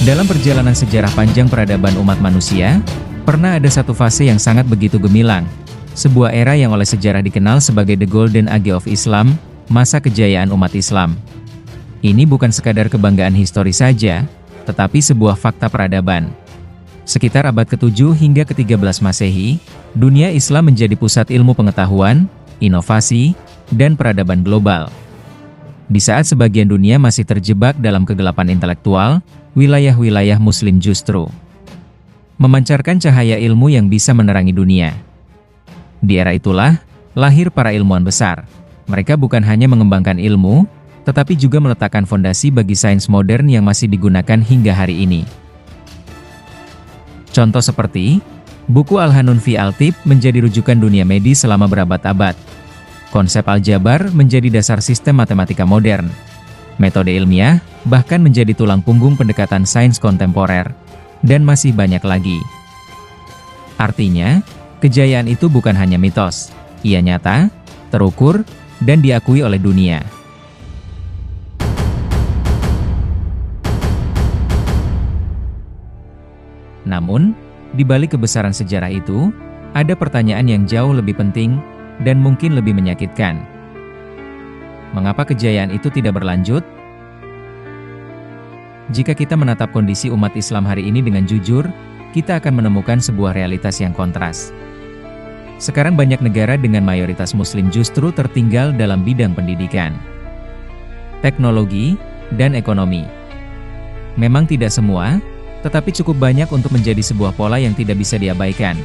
Dalam perjalanan sejarah panjang peradaban umat manusia, pernah ada satu fase yang sangat begitu gemilang. Sebuah era yang oleh sejarah dikenal sebagai The Golden Age of Islam, masa kejayaan umat Islam. Ini bukan sekadar kebanggaan historis saja, tetapi sebuah fakta peradaban. Sekitar abad ke-7 hingga ke-13 Masehi, dunia Islam menjadi pusat ilmu pengetahuan, inovasi, dan peradaban global. Di saat sebagian dunia masih terjebak dalam kegelapan intelektual, wilayah-wilayah Muslim justru memancarkan cahaya ilmu yang bisa menerangi dunia. Di era itulah, lahir para ilmuwan besar. Mereka bukan hanya mengembangkan ilmu, tetapi juga meletakkan fondasi bagi sains modern yang masih digunakan hingga hari ini. Contoh seperti, buku Al-Hanun fi Al-Tib menjadi rujukan dunia medis selama berabad-abad. Konsep aljabar menjadi dasar sistem matematika modern. Metode ilmiah bahkan menjadi tulang punggung pendekatan sains kontemporer, dan masih banyak lagi. Artinya, kejayaan itu bukan hanya mitos, ia nyata, terukur, dan diakui oleh dunia. Namun, di balik kebesaran sejarah itu, ada pertanyaan yang jauh lebih penting, dan mungkin lebih menyakitkan. Mengapa kejayaan itu tidak berlanjut? Jika kita menatap kondisi umat Islam hari ini dengan jujur, kita akan menemukan sebuah realitas yang kontras. Sekarang banyak negara dengan mayoritas Muslim justru tertinggal dalam bidang pendidikan, teknologi, dan ekonomi. Memang tidak semua, tetapi cukup banyak untuk menjadi sebuah pola yang tidak bisa diabaikan.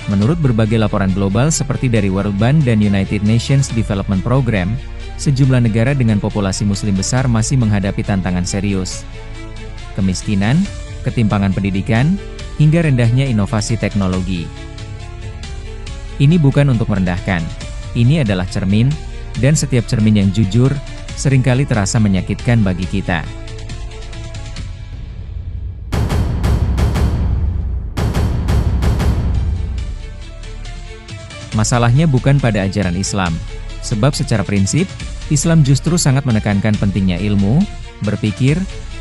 Menurut berbagai laporan global seperti dari World Bank dan United Nations Development Program, sejumlah negara dengan populasi muslim besar masih menghadapi tantangan serius. Kemiskinan, ketimpangan pendidikan, hingga rendahnya inovasi teknologi. Ini bukan untuk merendahkan, ini adalah cermin, dan setiap cermin yang jujur, seringkali terasa menyakitkan bagi kita. Masalahnya bukan pada ajaran Islam, sebab secara prinsip, Islam justru sangat menekankan pentingnya ilmu, berpikir,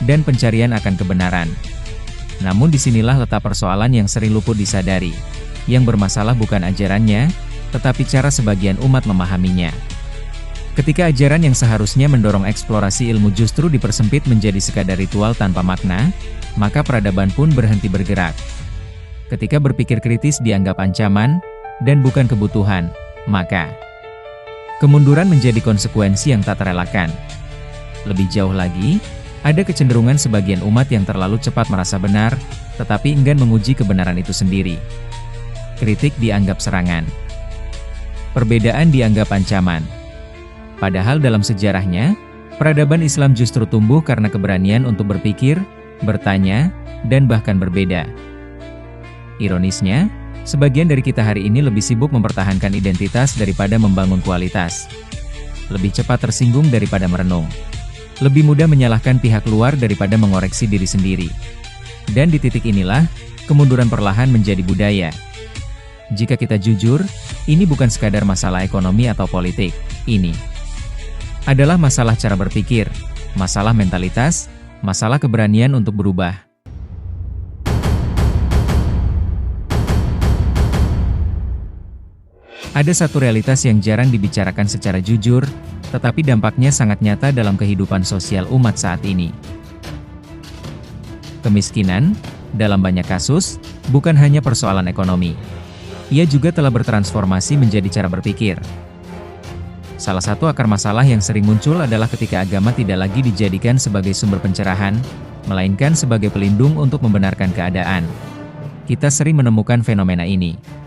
dan pencarian akan kebenaran. Namun disinilah letak persoalan yang sering luput disadari. Yang bermasalah bukan ajarannya, tetapi cara sebagian umat memahaminya. Ketika ajaran yang seharusnya mendorong eksplorasi ilmu justru dipersempit menjadi sekadar ritual tanpa makna, maka peradaban pun berhenti bergerak. Ketika berpikir kritis dianggap ancaman, dan bukan kebutuhan, maka kemunduran menjadi konsekuensi yang tak terelakkan. Lebih jauh lagi, ada kecenderungan sebagian umat yang terlalu cepat merasa benar, tetapi enggan menguji kebenaran itu sendiri. Kritik dianggap serangan. Perbedaan dianggap ancaman. Padahal dalam sejarahnya, peradaban Islam justru tumbuh karena keberanian untuk berpikir, bertanya, dan bahkan berbeda. Ironisnya, sebagian dari kita hari ini lebih sibuk mempertahankan identitas daripada membangun kualitas. Lebih cepat tersinggung daripada merenung. Lebih mudah menyalahkan pihak luar daripada mengoreksi diri sendiri. Dan di titik inilah, kemunduran perlahan menjadi budaya. Jika kita jujur, ini bukan sekadar masalah ekonomi atau politik. Ini adalah masalah cara berpikir, masalah mentalitas, masalah keberanian untuk berubah. Ada satu realitas yang jarang dibicarakan secara jujur, tetapi dampaknya sangat nyata dalam kehidupan sosial umat saat ini. Kemiskinan, dalam banyak kasus, bukan hanya persoalan ekonomi. Ia juga telah bertransformasi menjadi cara berpikir. Salah satu akar masalah yang sering muncul adalah ketika agama tidak lagi dijadikan sebagai sumber pencerahan, melainkan sebagai pelindung untuk membenarkan keadaan. Kita sering menemukan fenomena ini.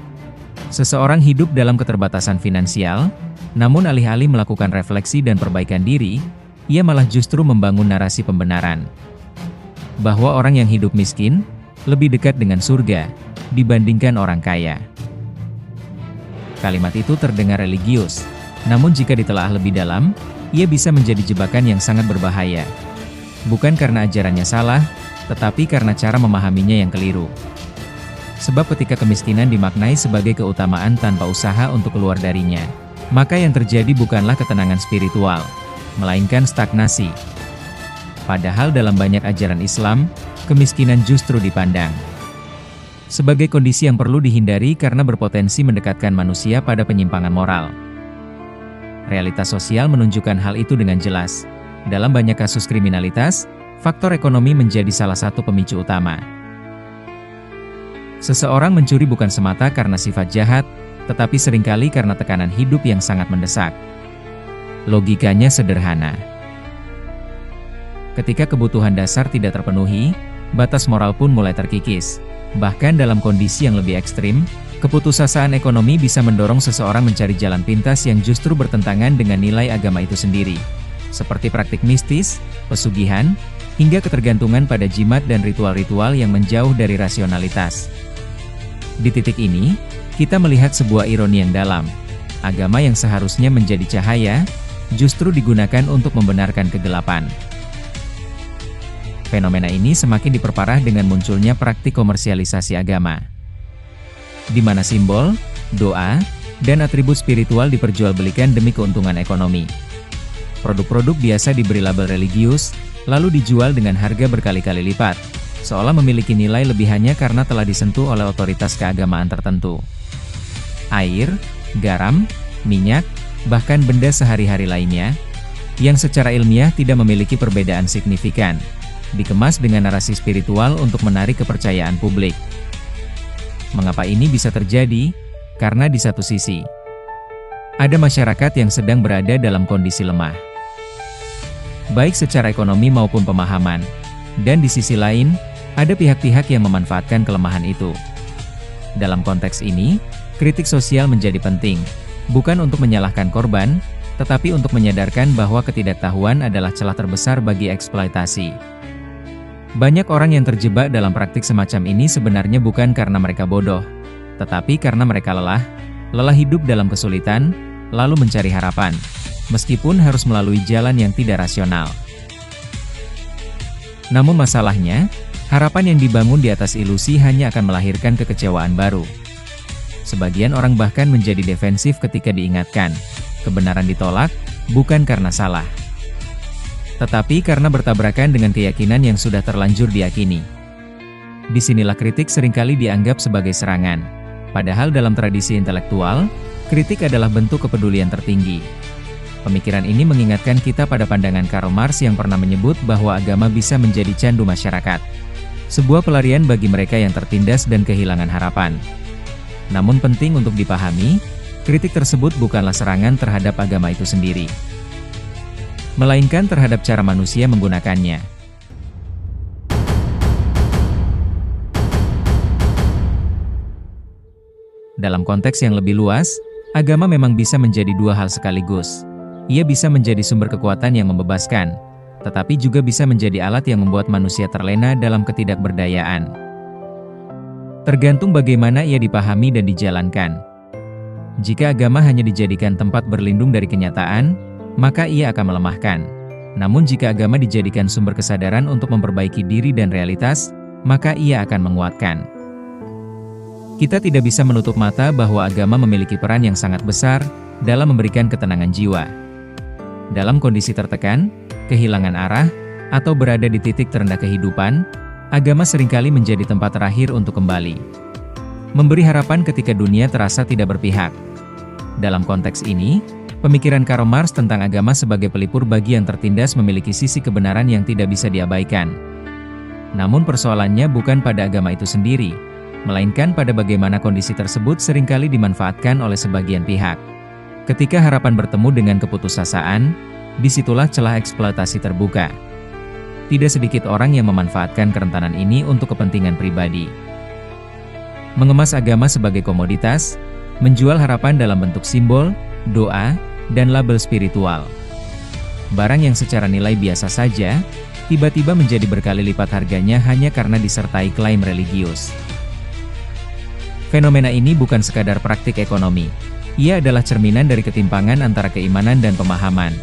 Seseorang hidup dalam keterbatasan finansial, namun alih-alih melakukan refleksi dan perbaikan diri, ia malah justru membangun narasi pembenaran. Bahwa orang yang hidup miskin, lebih dekat dengan surga, dibandingkan orang kaya. Kalimat itu terdengar religius, namun jika ditelaah lebih dalam, ia bisa menjadi jebakan yang sangat berbahaya. Bukan karena ajarannya salah, tetapi karena cara memahaminya yang keliru. Sebab ketika kemiskinan dimaknai sebagai keutamaan tanpa usaha untuk keluar darinya, maka yang terjadi bukanlah ketenangan spiritual, melainkan stagnasi. Padahal dalam banyak ajaran Islam, kemiskinan justru dipandang sebagai kondisi yang perlu dihindari karena berpotensi mendekatkan manusia pada penyimpangan moral. Realitas sosial menunjukkan hal itu dengan jelas. Dalam banyak kasus kriminalitas, faktor ekonomi menjadi salah satu pemicu utama. Seseorang mencuri bukan semata karena sifat jahat, tetapi seringkali karena tekanan hidup yang sangat mendesak. Logikanya sederhana. Ketika kebutuhan dasar tidak terpenuhi, batas moral pun mulai terkikis. Bahkan dalam kondisi yang lebih ekstrim, keputusasaan ekonomi bisa mendorong seseorang mencari jalan pintas yang justru bertentangan dengan nilai agama itu sendiri. Seperti praktik mistis, pesugihan, hingga ketergantungan pada jimat dan ritual-ritual yang menjauh dari rasionalitas. Di titik ini, kita melihat sebuah ironi yang dalam. Agama yang seharusnya menjadi cahaya, justru digunakan untuk membenarkan kegelapan. Fenomena ini semakin diperparah dengan munculnya praktik komersialisasi agama, di mana simbol, doa, dan atribut spiritual diperjualbelikan demi keuntungan ekonomi. Produk-produk biasa diberi label religius, lalu dijual dengan harga berkali-kali lipat, seolah memiliki nilai lebih hanya karena telah disentuh oleh otoritas keagamaan tertentu. Air, garam, minyak, bahkan benda sehari-hari lainnya, yang secara ilmiah tidak memiliki perbedaan signifikan, dikemas dengan narasi spiritual untuk menarik kepercayaan publik. Mengapa ini bisa terjadi? Karena di satu sisi, ada masyarakat yang sedang berada dalam kondisi lemah, baik secara ekonomi maupun pemahaman, dan di sisi lain, ada pihak-pihak yang memanfaatkan kelemahan itu. Dalam konteks ini, kritik sosial menjadi penting, bukan untuk menyalahkan korban, tetapi untuk menyadarkan bahwa ketidaktahuan adalah celah terbesar bagi eksploitasi. Banyak orang yang terjebak dalam praktik semacam ini sebenarnya bukan karena mereka bodoh, tetapi karena mereka lelah hidup dalam kesulitan, lalu mencari harapan, meskipun harus melalui jalan yang tidak rasional. Namun masalahnya, harapan yang dibangun di atas ilusi hanya akan melahirkan kekecewaan baru. Sebagian orang bahkan menjadi defensif ketika diingatkan, kebenaran ditolak, bukan karena salah, tetapi karena bertabrakan dengan keyakinan yang sudah terlanjur diyakini. Disinilah kritik seringkali dianggap sebagai serangan. Padahal dalam tradisi intelektual, kritik adalah bentuk kepedulian tertinggi. Pemikiran ini mengingatkan kita pada pandangan Karl Marx yang pernah menyebut bahwa agama bisa menjadi candu masyarakat. Sebuah pelarian bagi mereka yang tertindas dan kehilangan harapan. Namun penting untuk dipahami, kritik tersebut bukanlah serangan terhadap agama itu sendiri, melainkan terhadap cara manusia menggunakannya. Dalam konteks yang lebih luas, agama memang bisa menjadi dua hal sekaligus. Ia bisa menjadi sumber kekuatan yang membebaskan, tetapi juga bisa menjadi alat yang membuat manusia terlena dalam ketidakberdayaan. Tergantung bagaimana ia dipahami dan dijalankan. Jika agama hanya dijadikan tempat berlindung dari kenyataan, maka ia akan melemahkan. Namun jika agama dijadikan sumber kesadaran untuk memperbaiki diri dan realitas, maka ia akan menguatkan. Kita tidak bisa menutup mata bahwa agama memiliki peran yang sangat besar dalam memberikan ketenangan jiwa. Dalam kondisi tertekan, kehilangan arah, atau berada di titik terendah kehidupan, agama seringkali menjadi tempat terakhir untuk kembali memberi harapan ketika dunia terasa tidak berpihak. Dalam konteks ini, pemikiran Karl Marx tentang agama sebagai pelipur bagi yang tertindas memiliki sisi kebenaran yang tidak bisa diabaikan. Namun persoalannya bukan pada agama itu sendiri, melainkan pada bagaimana kondisi tersebut seringkali dimanfaatkan oleh sebagian pihak. Ketika harapan bertemu dengan keputusasaan, disitulah celah eksploitasi terbuka. Tidak sedikit orang yang memanfaatkan kerentanan ini untuk kepentingan pribadi. Mengemas agama sebagai komoditas, menjual harapan dalam bentuk simbol, doa, dan label spiritual. Barang yang secara nilai biasa saja, tiba-tiba menjadi berkali lipat harganya hanya karena disertai klaim religius. Fenomena ini bukan sekadar praktik ekonomi. Ia adalah cerminan dari ketimpangan antara keimanan dan pemahaman.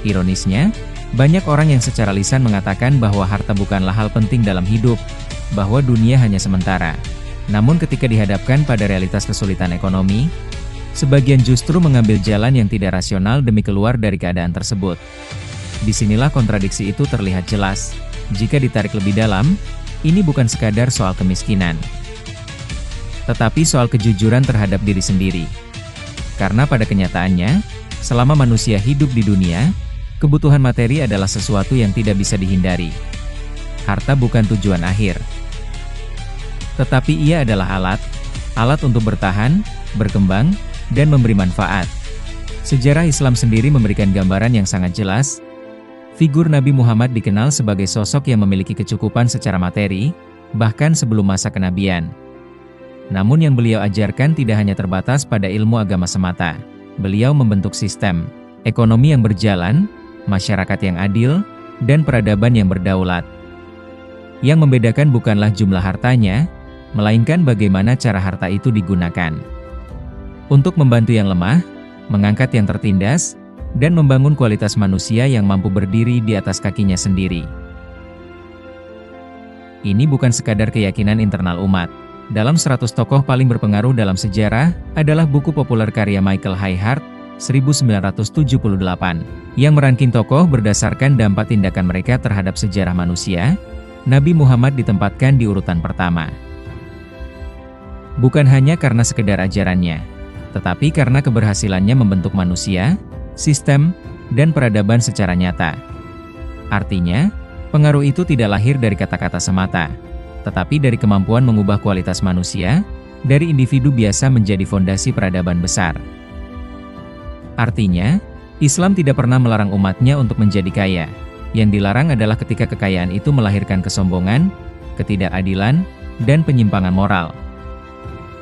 Ironisnya, banyak orang yang secara lisan mengatakan bahwa harta bukanlah hal penting dalam hidup, bahwa dunia hanya sementara. Namun ketika dihadapkan pada realitas kesulitan ekonomi, sebagian justru mengambil jalan yang tidak rasional demi keluar dari keadaan tersebut. Disinilah kontradiksi itu terlihat jelas. Jika ditarik lebih dalam, ini bukan sekadar soal kemiskinan, tetapi soal kejujuran terhadap diri sendiri. Karena pada kenyataannya, selama manusia hidup di dunia, kebutuhan materi adalah sesuatu yang tidak bisa dihindari. Harta bukan tujuan akhir, tetapi ia adalah alat untuk bertahan, berkembang, dan memberi manfaat. Sejarah Islam sendiri memberikan gambaran yang sangat jelas. Figur Nabi Muhammad dikenal sebagai sosok yang memiliki kecukupan secara materi, bahkan sebelum masa kenabian. Namun yang beliau ajarkan tidak hanya terbatas pada ilmu agama semata. Beliau membentuk sistem ekonomi yang berjalan, masyarakat yang adil, dan peradaban yang berdaulat. Yang membedakan bukanlah jumlah hartanya, melainkan bagaimana cara harta itu digunakan. Untuk membantu yang lemah, mengangkat yang tertindas, dan membangun kualitas manusia yang mampu berdiri di atas kakinya sendiri. Ini bukan sekadar keyakinan internal umat. Dalam 100 tokoh paling berpengaruh dalam sejarah, adalah buku populer karya Michael Hayhart, 1978, yang merangking tokoh berdasarkan dampak tindakan mereka terhadap sejarah manusia. Nabi Muhammad ditempatkan di urutan pertama. Bukan hanya karena sekedar ajarannya, tetapi karena keberhasilannya membentuk manusia, sistem, dan peradaban secara nyata. Artinya, pengaruh itu tidak lahir dari kata-kata semata, tetapi dari kemampuan mengubah kualitas manusia, dari individu biasa menjadi fondasi peradaban besar. Artinya, Islam tidak pernah melarang umatnya untuk menjadi kaya. Yang dilarang adalah ketika kekayaan itu melahirkan kesombongan, ketidakadilan, dan penyimpangan moral.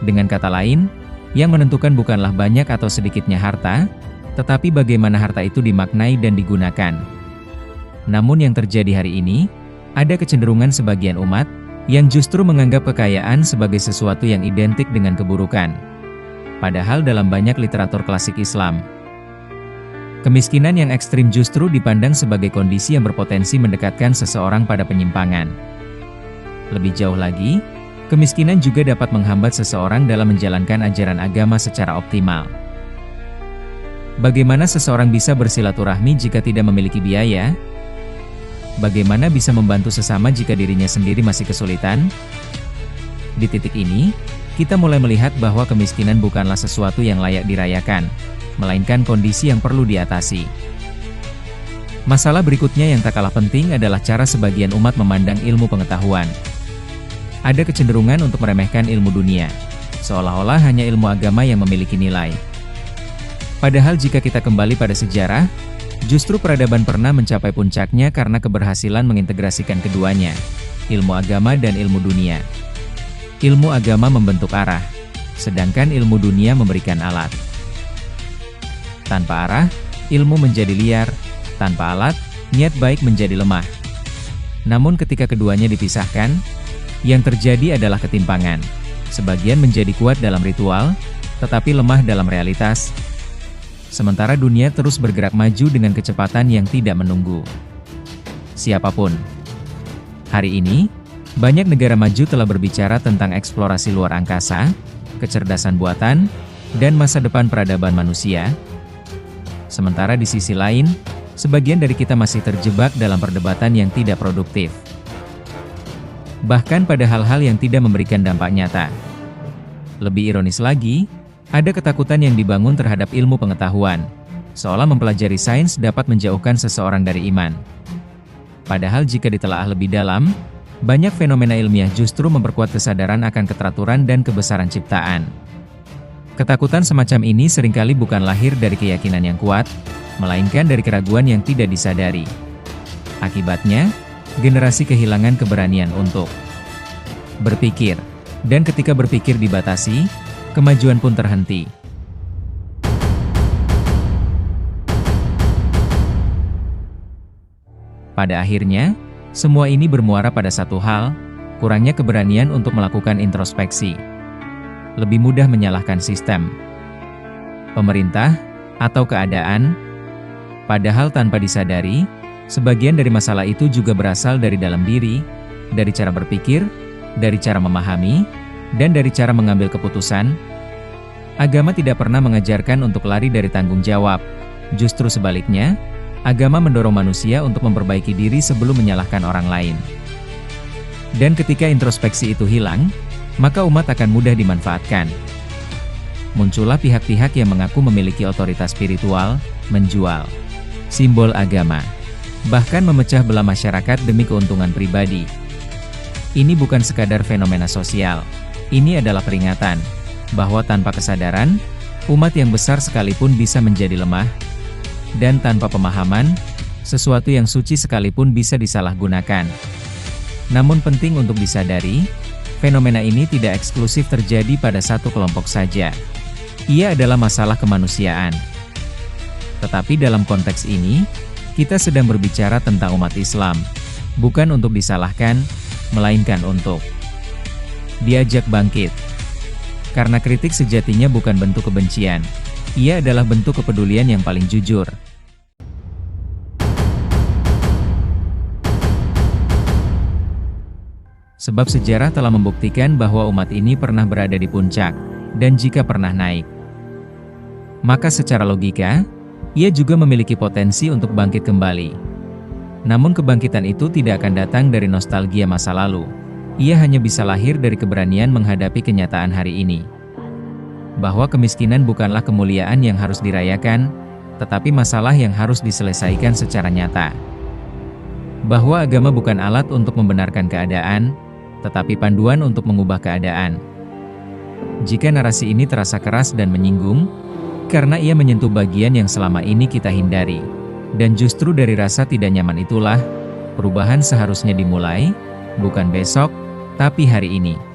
Dengan kata lain, yang menentukan bukanlah banyak atau sedikitnya harta, tetapi bagaimana harta itu dimaknai dan digunakan. Namun yang terjadi hari ini, ada kecenderungan sebagian umat, yang justru menganggap kekayaan sebagai sesuatu yang identik dengan keburukan. Padahal dalam banyak literatur klasik Islam, kemiskinan yang ekstrim justru dipandang sebagai kondisi yang berpotensi mendekatkan seseorang pada penyimpangan. Lebih jauh lagi, kemiskinan juga dapat menghambat seseorang dalam menjalankan ajaran agama secara optimal. Bagaimana seseorang bisa bersilaturahmi jika tidak memiliki biaya? Bagaimana bisa membantu sesama jika dirinya sendiri masih kesulitan? Di titik ini, kita mulai melihat bahwa kemiskinan bukanlah sesuatu yang layak dirayakan, melainkan kondisi yang perlu diatasi. Masalah berikutnya yang tak kalah penting adalah cara sebagian umat memandang ilmu pengetahuan. Ada kecenderungan untuk meremehkan ilmu dunia, seolah-olah hanya ilmu agama yang memiliki nilai. Padahal jika kita kembali pada sejarah, justru peradaban pernah mencapai puncaknya karena keberhasilan mengintegrasikan keduanya, ilmu agama dan ilmu dunia. Ilmu agama membentuk arah, sedangkan ilmu dunia memberikan alat. Tanpa arah, ilmu menjadi liar, tanpa alat, niat baik menjadi lemah. Namun ketika keduanya dipisahkan, yang terjadi adalah ketimpangan. Sebagian menjadi kuat dalam ritual, tetapi lemah dalam realitas. Sementara dunia terus bergerak maju dengan kecepatan yang tidak menunggu siapapun. Hari ini, banyak negara maju telah berbicara tentang eksplorasi luar angkasa, kecerdasan buatan, dan masa depan peradaban manusia. Sementara di sisi lain, sebagian dari kita masih terjebak dalam perdebatan yang tidak produktif. Bahkan pada hal-hal yang tidak memberikan dampak nyata. Lebih ironis lagi, ada ketakutan yang dibangun terhadap ilmu pengetahuan, seolah mempelajari sains dapat menjauhkan seseorang dari iman. Padahal jika ditelaah lebih dalam, banyak fenomena ilmiah justru memperkuat kesadaran akan keteraturan dan kebesaran ciptaan. Ketakutan semacam ini seringkali bukan lahir dari keyakinan yang kuat, melainkan dari keraguan yang tidak disadari. Akibatnya, generasi kehilangan keberanian untuk berpikir, dan ketika berpikir dibatasi, kemajuan pun terhenti. Pada akhirnya, semua ini bermuara pada satu hal, kurangnya keberanian untuk melakukan introspeksi. Lebih mudah menyalahkan sistem, pemerintah, atau keadaan. Padahal tanpa disadari, sebagian dari masalah itu juga berasal dari dalam diri, dari cara berpikir, dari cara memahami, dan dari cara mengambil keputusan. Agama tidak pernah mengajarkan untuk lari dari tanggung jawab. Justru sebaliknya, Agama mendorong manusia untuk memperbaiki diri sebelum menyalahkan orang lain. Dan ketika introspeksi itu hilang, maka umat akan mudah dimanfaatkan. Muncullah pihak-pihak yang mengaku memiliki otoritas spiritual, menjual simbol agama, bahkan memecah belah masyarakat demi keuntungan pribadi. Ini bukan sekadar fenomena sosial, ini adalah peringatan bahwa tanpa kesadaran, umat yang besar sekalipun bisa menjadi lemah, dan tanpa pemahaman, sesuatu yang suci sekalipun bisa disalahgunakan. Namun penting untuk disadari, fenomena ini tidak eksklusif terjadi pada satu kelompok saja. Ia adalah masalah kemanusiaan. Tetapi dalam konteks ini, kita sedang berbicara tentang umat Islam, bukan untuk disalahkan, melainkan untuk diajak bangkit. Karena kritik sejatinya bukan bentuk kebencian, ia adalah bentuk kepedulian yang paling jujur. Sebab sejarah telah membuktikan bahwa umat ini pernah berada di puncak, dan jika pernah naik, maka secara logika, ia juga memiliki potensi untuk bangkit kembali. Namun kebangkitan itu tidak akan datang dari nostalgia masa lalu. Ia hanya bisa lahir dari keberanian menghadapi kenyataan hari ini. Bahwa kemiskinan bukanlah kemuliaan yang harus dirayakan, tetapi masalah yang harus diselesaikan secara nyata. Bahwa agama bukan alat untuk membenarkan keadaan, tetapi panduan untuk mengubah keadaan. Jika narasi ini terasa keras dan menyinggung, karena ia menyentuh bagian yang selama ini kita hindari, dan justru dari rasa tidak nyaman itulah, perubahan seharusnya dimulai, bukan besok, tapi hari ini.